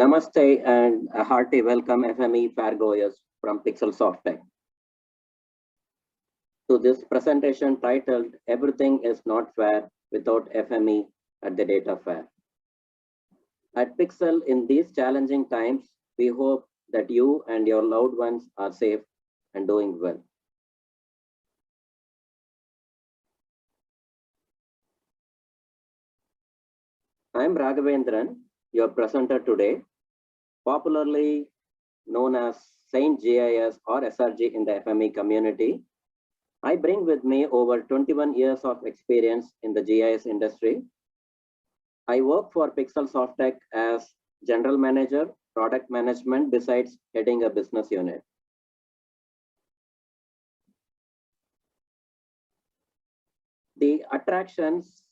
Namaste and a hearty welcome FME fairgoers from Pixel Softech to this presentation titled Everything is Not Fair Without FME at the Data Fair. At Pixel, in these challenging times, we hope that you and your loved ones are safe and doing well. I am Raghavendran, your presenter today, popularly known as Saint GIS or SRG in the FME community. I bring with me over 21 years of experience in the GIS industry. I work for Pixel Softech as General Manager, Product Management, besides heading a business unit. The attractions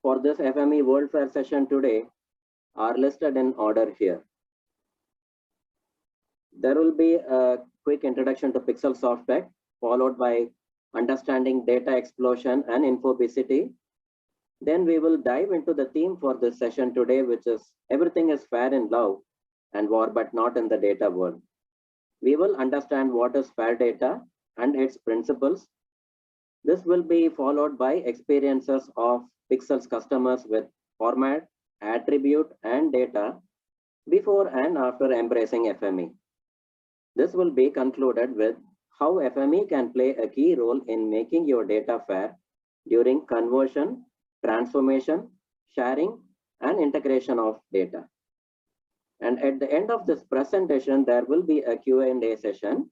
for this FME World Fair session today are listed in order here. There will be a quick introduction to Pixel Softech, followed by understanding data explosion and infobesity. Then we will dive into the theme for this session today, which is everything is fair in love and war, but not in the data world. We will understand what is fair data and its principles. This will be followed by experiences of Pixel's customers with format, attribute, and data before and after embracing FME. This will be concluded with how FME can play a key role in making your data fair during conversion, transformation, sharing, and integration of data. And at the end of this presentation, there will be a Q&A session.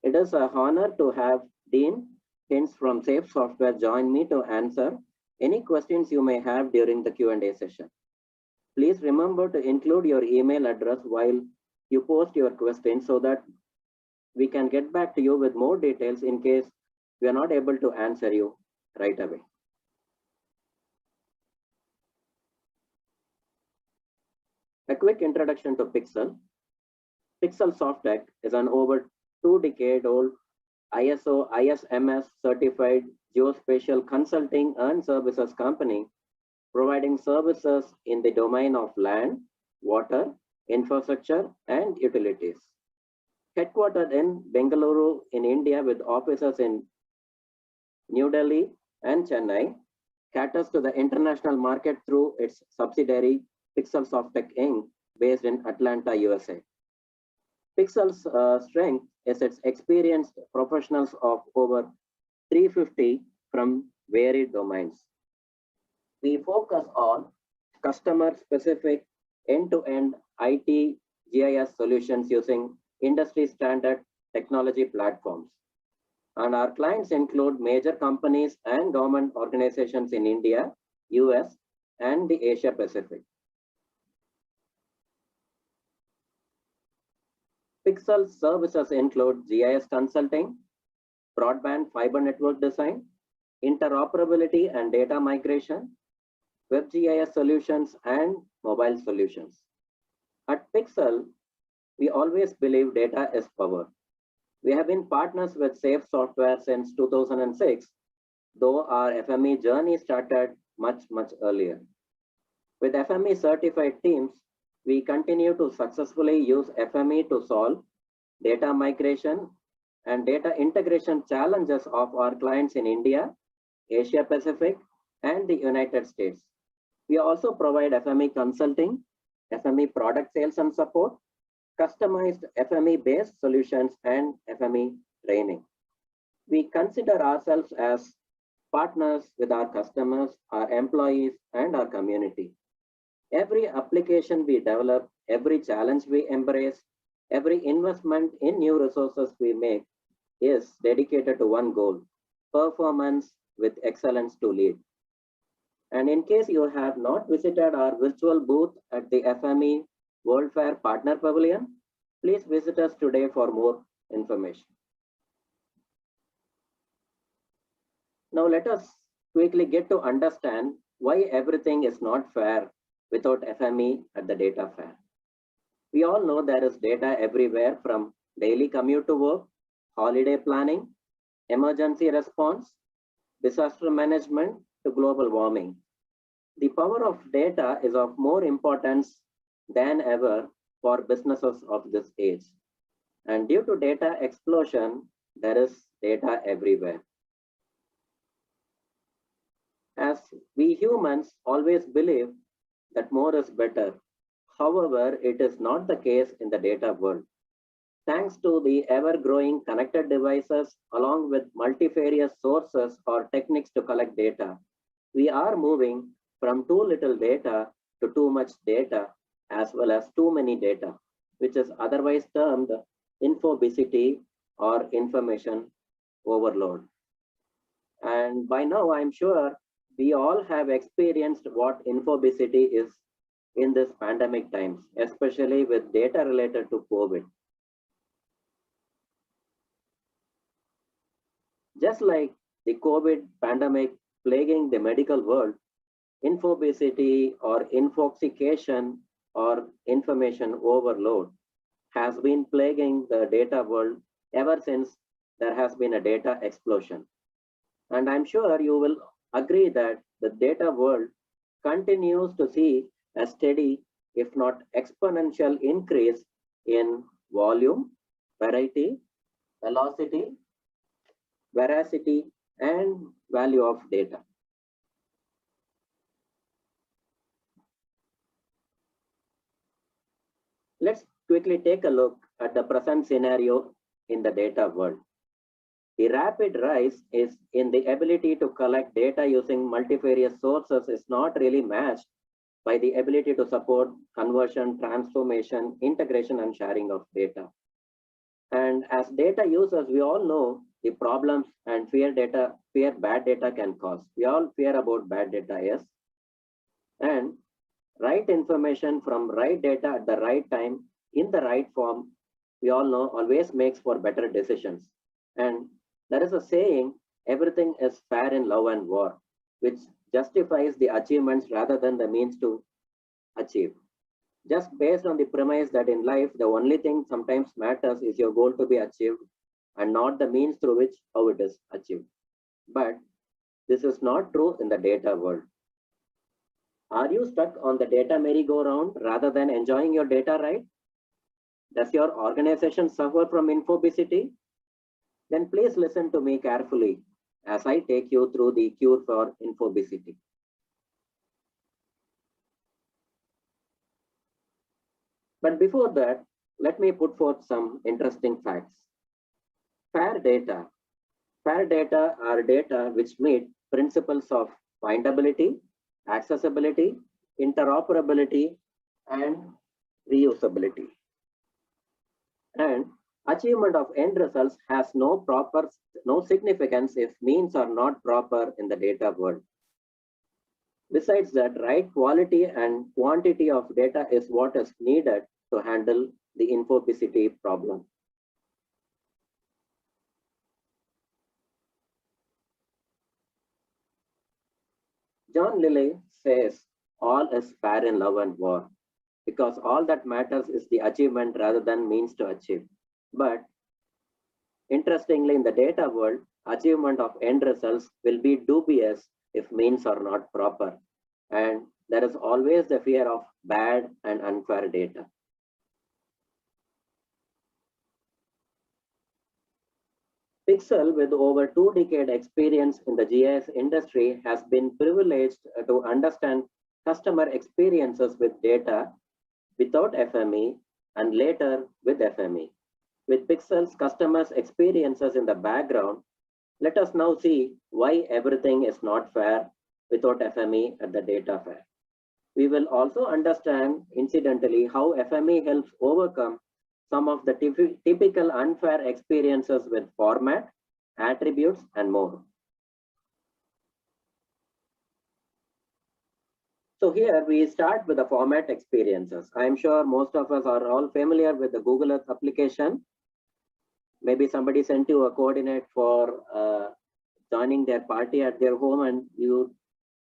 It is an honor to have Dean Hinds from Safe Software join me to answer any questions you may have during the Q&A session. Please remember to include your email address while you post your questions so that we can get back to you with more details in case we are not able to answer you right away. A quick introduction to Pixel. Pixel Softech is an over 2-decade-old ISO ISMS certified geospatial consulting and services company providing services in the domain of land, water, infrastructure, and utilities. Headquartered in Bengaluru in India with offices in New Delhi and Chennai, caters to the international market through its subsidiary Pixel Softech Inc. based in Atlanta, USA. Pixel's strength is its experienced professionals of over 350 from varied domains. We focus on customer-specific end-to-end IT GIS solutions using industry-standard technology platforms. And our clients include major companies and government organizations in India, US, and the Asia Pacific. Pixel services include GIS consulting, broadband fiber network design, interoperability and data migration, WebGIS solutions, and mobile solutions. At Pixel, we always believe data is power. We have been partners with Safe Software since 2006, though our FME journey started much earlier. With FME certified teams, we continue to successfully use FME to solve data migration and data integration challenges of our clients in India, Asia Pacific, and the United States. We also provide FME consulting, FME product sales and support, customized FME-based solutions, and FME training. We consider ourselves as partners with our customers, our employees, and our community. Every application we develop, every challenge we embrace, every investment in new resources we make is dedicated to one goal: performance with excellence to lead. And in case you have not visited our virtual booth at the FME World Fair Partner Pavilion, please visit us today for more information. Now let us quickly get to understand why everything is not fair without FME at the data fair. We all know there is data everywhere, from daily commute to work, holiday planning, emergency response, disaster management to global warming. The power of data is of more importance than ever for businesses of this age. And due to data explosion, there is data everywhere. As we humans always believe that more is better. However, it is not the case in the data world. Thanks to the ever-growing connected devices, along with multifarious sources or techniques to collect data, we are moving from too little data to too much data, as well as too many data, which is otherwise termed infobesity or information overload. And by now, I'm sure we all have experienced what infobesity is in this pandemic times, especially with data related to COVID. Just like the COVID pandemic plaguing the medical world, infobesity or infoxication or information overload has been plaguing the data world ever since there has been a data explosion. And I'm sure you will agree that the data world continues to see a steady, if not exponential increase in volume, variety, velocity, veracity, and value of data. Let's quickly take a look at the present scenario in the data world. The rapid rise is in the ability to collect data using multifarious sources is not really matched by the ability to support conversion, transformation, integration, and sharing of data. And as data users, we all know the problems and fear bad data can cause. We all fear about bad data, yes. And right information from right data at the right time in the right form, we all know always makes for better decisions. And there is a saying, everything is fair in love and war, which justifies the achievements rather than the means to achieve. Just based on the premise that in life, the only thing sometimes matters is your goal to be achieved and not the means through which how it is achieved. But this is not true in the data world. Are you stuck on the data merry-go-round rather than enjoying your data right? Does your organization suffer from infobesity? Then please listen to me carefully as I take you through the cure for infobesity. But before that, let me put forth some interesting facts. Fair data. Fair data are data which meet principles of findability, accessibility, interoperability, and reusability. And achievement of end results has no significance if means are not proper in the data world. Besides that, right quality and quantity of data is what is needed to handle the infobesity problem. John Lilly says all is fair in love and war because all that matters is the achievement rather than means to achieve. But interestingly, in the data world, achievement of end results will be dubious if means are not proper. And there is always the fear of bad and unfair data. Pixel, with over 2 decade experience in the GIS industry, has been privileged to understand customer experiences with data without FME and later with FME. With Pixel's customers' experiences in the background, let us now see why everything is not fair without FME at the data fair. We will also understand, incidentally, how FME helps overcome some of the typical unfair experiences with format, attributes, and more. So here we start with the format experiences. I'm sure most of us are all familiar with the Google Earth application. Maybe somebody sent you a coordinate for joining their party at their home and you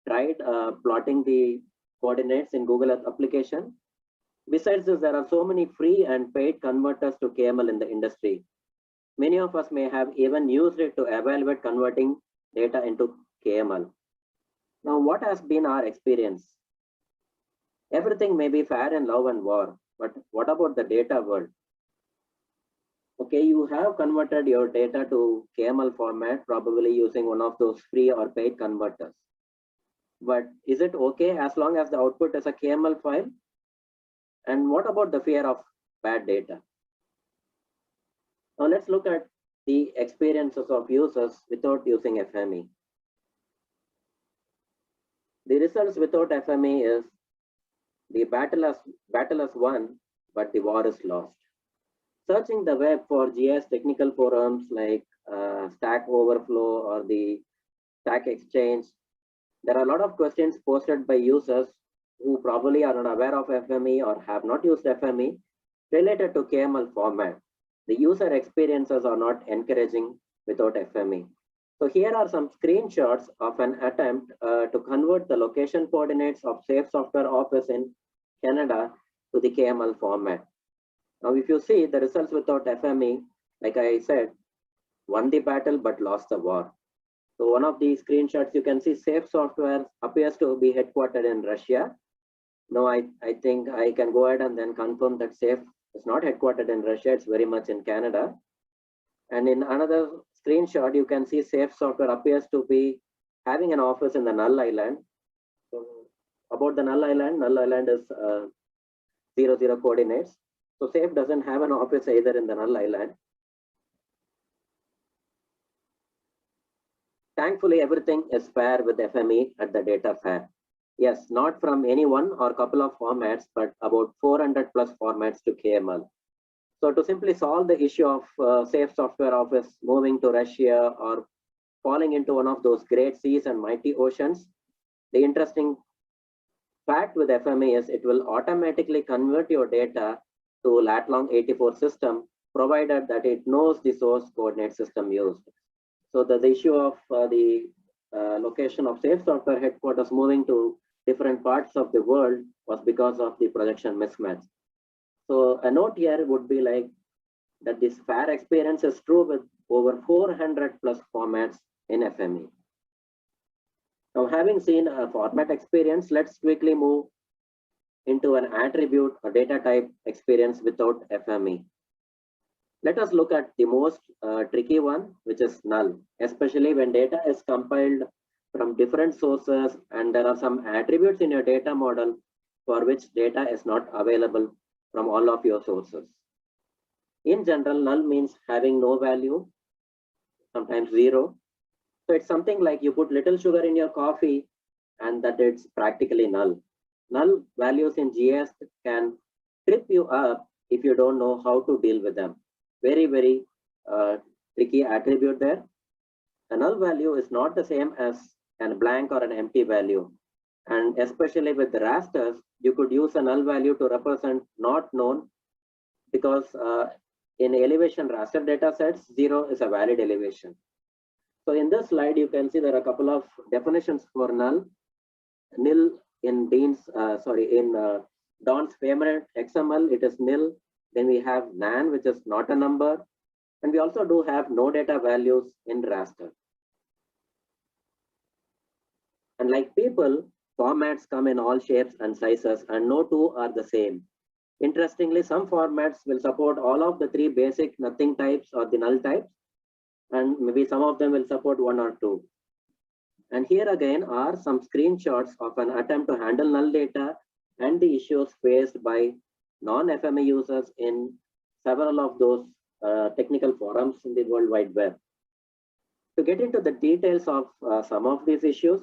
tried plotting the coordinates in Google Earth application. Besides this, there are so many free and paid converters to KML in the industry. Many of us may have even used it to evaluate converting data into KML. Now, what has been our experience? Everything may be fair in love and war, but what about the data world? Okay, you have converted your data to KML format, probably using one of those free or paid converters. But is it okay as long as the output is a KML file? And what about the fear of bad data? Now let's look at the experiences of users without using FME. The results without FME is the battle is won, but the war is lost. Searching the web for GIS technical forums like Stack Overflow or the Stack Exchange, there are a lot of questions posted by users who probably are not aware of FME or have not used FME related to KML format. The user experiences are not encouraging without FME. So here are some screenshots of an attempt to convert the location coordinates of Safe Software Office in Canada to the KML format. Now, if you see the results without FME, like I said, won the battle but lost the war. So one of these screenshots, you can see Safe Software appears to be headquartered in Russia. Now, I think I can go ahead and then confirm that Safe is not headquartered in Russia, it's very much in Canada. And in another screenshot, you can see Safe Software appears to be having an office in the Null Island. So about the Null Island is 00 coordinates. So Safe doesn't have an office either in the Null Island. Thankfully, everything is fair with FME at the data fair. Yes, not from any one or couple of formats, but about 400 plus formats to KML. So to simply solve the issue of Safe Software Office moving to Russia or falling into one of those great seas and mighty oceans, the interesting fact with FME is it will automatically convert your data to lat-long 84 system, provided that it knows the source coordinate system used. So the issue of the location of Safe Software headquarters moving to different parts of the world was because of the projection mismatch. So a note here would be like that this fair experience is true with over 400 plus formats in FME. Now, having seen a format experience, let's quickly move into an attribute or data type experience without FME. Let us look at the most tricky one, which is null, especially when data is compiled from different sources and there are some attributes in your data model for which data is not available from all of your sources. In general, null means having no value, sometimes zero. So it's something like you put little sugar in your coffee and that it's practically null. Null values in GIS can trip you up if you don't know how to deal with them. Very, very tricky attribute there. A null value is not the same as a blank or an empty value. And especially with the rasters, you could use a null value to represent not known, because in elevation raster data sets, 0 is a valid elevation. So in this slide, you can see there are a couple of definitions for null. Nil in Don's favorite XML, it is nil. Then we have nan, which is not a number. And we also do have no data values in raster. And like people, formats come in all shapes and sizes, and no two are the same. Interestingly, some formats will support all of the three basic nothing types or the null types, and maybe some of them will support one or two. And here again are some screenshots of an attempt to handle null data and the issues faced by non-FME users in several of those technical forums in the World Wide Web. To get into the details of some of these issues,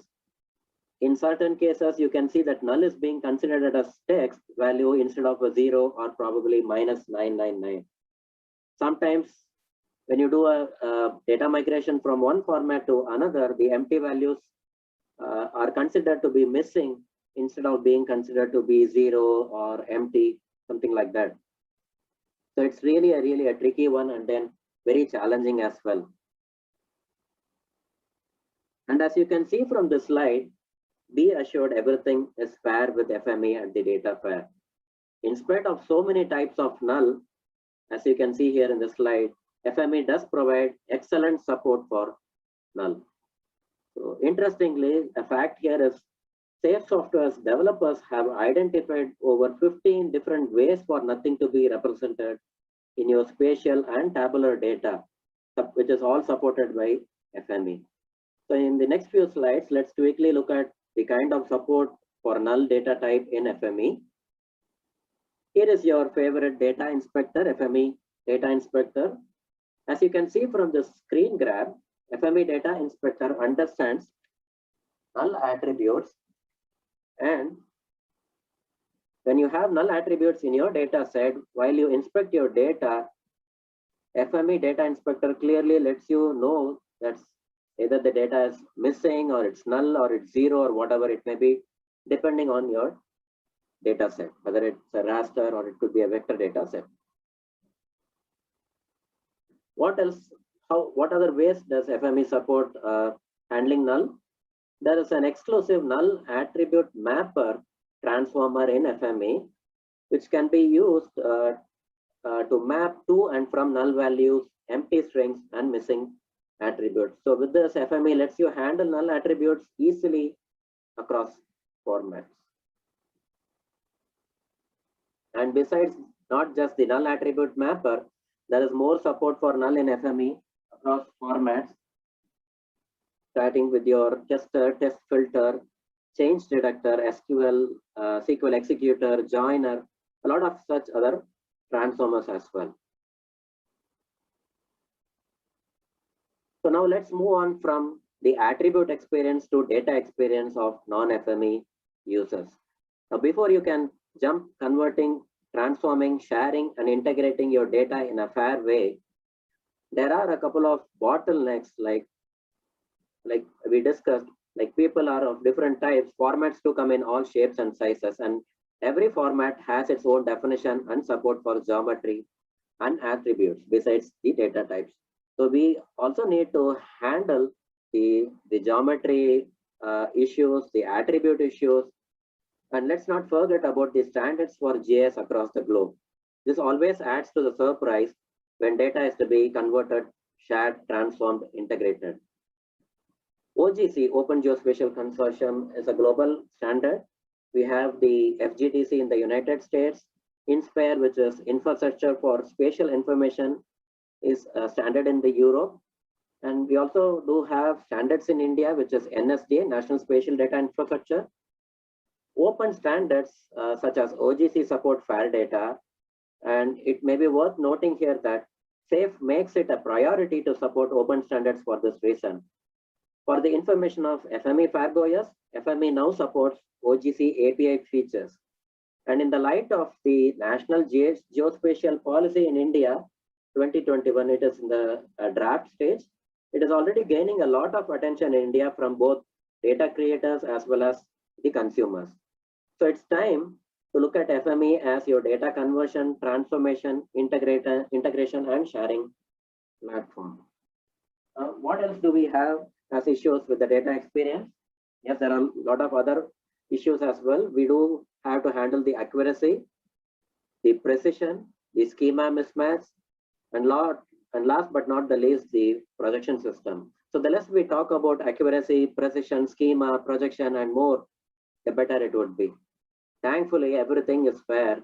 in certain cases, you can see that null is being considered as text value instead of a 0 or probably -999. Sometimes when you do a data migration from one format to another, the empty values are considered to be missing instead of being considered to be 0 or empty, something like that. So it's really a tricky one, and then very challenging as well. And as you can see from the slide, be assured everything is fair with FME at the data fair. In spite of so many types of null, as you can see here in the slide, FME does provide excellent support for null. So interestingly, a fact here is Safe Software's developers have identified over 15 different ways for nothing to be represented in your spatial and tabular data, which is all supported by FME. So in the next few slides, let's quickly look at the kind of support for null data type in FME. Here is your favorite data inspector, FME data inspector. As you can see from the screen grab, FME data inspector understands null attributes, and when you have null attributes in your data set, while you inspect your data, FME data inspector clearly lets you know that either the data is missing or it's null or it's zero or whatever it may be, depending on your data set, whether it's a raster or it could be a vector data set. What else? What other ways does FME support handling null? There is an exclusive null attribute mapper transformer in FME, which can be used to map to and from null values, empty strings, and missing attributes. So with this, FME lets you handle null attributes easily across formats. And besides not just the null attribute mapper, there is more support for null in FME across formats, starting with your tester, test filter, change detector, SQL, SQL executor, joiner, a lot of such other transformers as well. So now let's move on from the attribute experience to data experience of non-FME users. Now, before you can jump converting, transforming, sharing, and integrating your data in a fair way, there are a couple of bottlenecks like we discussed, like people are of different types, formats to come in all shapes and sizes, and every format has its own definition and support for geometry and attributes besides the data types. So we also need to handle the geometry issues, the attribute issues, and let's not forget about the standards for GIS across the globe. This always adds to the surprise when data is to be converted, shared, transformed, integrated. OGC, Open Geospatial Consortium, is a global standard. We have the FGDC in the United States. INSPIRE, which is Infrastructure for Spatial Information, is a standard in the Europe. And we also do have standards in India, which is NSDA, National Spatial Data Infrastructure. Open standards such as OGC support FAIR data. And it may be worth noting here that SAFE makes it a priority to support open standards for this reason. For the information of FME FAIR-GOES, FME now supports OGC API features. And in the light of the National Geospatial Policy in India, 2021, it is in the draft stage. It is already gaining a lot of attention in India from both data creators as well as the consumers. So it's time to look at FME as your data conversion, transformation, integration, and sharing platform. What else do we have as issues with the data experience? Yes, there are a lot of other issues as well. We do have to handle the accuracy, the precision, the schema mismatch, and last but not the least, the projection system. So the less we talk about accuracy, precision, schema, projection, and more, the better it would be. Thankfully, everything is fair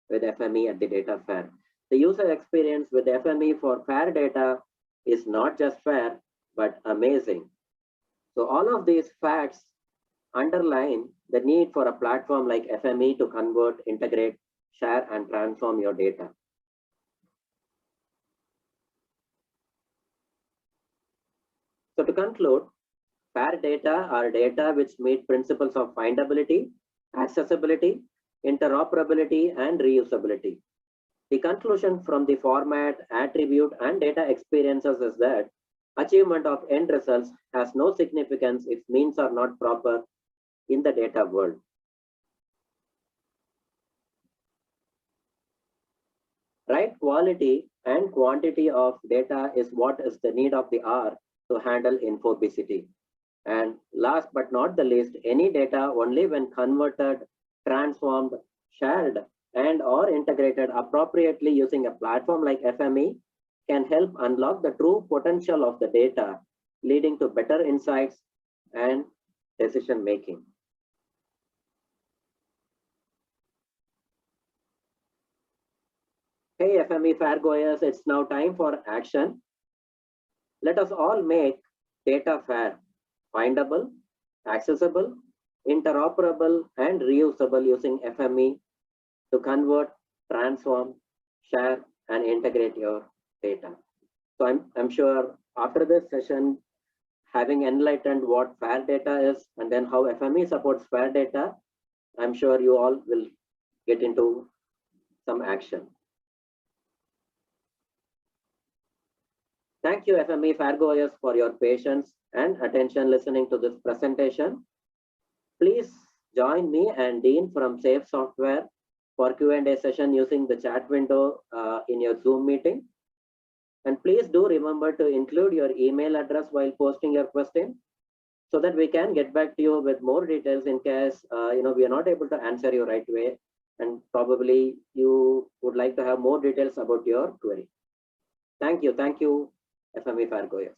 with FME at the data fair. The user experience with FME for FAIR data is not just fair, but amazing. So all of these facts underline the need for a platform like FME to convert, integrate, share, and transform your data. So to conclude, FAIR data are data which meet principles of findability, accessibility, interoperability, and reusability. The conclusion from the format, attribute, and data experiences is that achievement of end results has no significance if means are not proper in the data world. Right quality and quantity of data is what is the need of the hour to handle infobesity. And last but not the least, any data only when converted, transformed, shared, and or integrated appropriately using a platform like FME can help unlock the true potential of the data, leading to better insights and decision making. Hey FME fairgoers, it's now time for action. Let us all make data fair, findable, accessible, interoperable, and reusable using FME to convert, transform, share, and integrate your data. So I'm sure after this session, having enlightened what fair data is and then how FME supports fair data, I'm sure you all will get into some action. Thank you, FME fairgoers, for your patience and attention listening to this presentation. Please join me and Dean from Safe Software for Q&A session using the chat window in your Zoom meeting. And please do remember to include your email address while posting your question so that we can get back to you with more details in case we are not able to answer you right away. And probably you would like to have more details about your query. Thank you, FME fairgoers.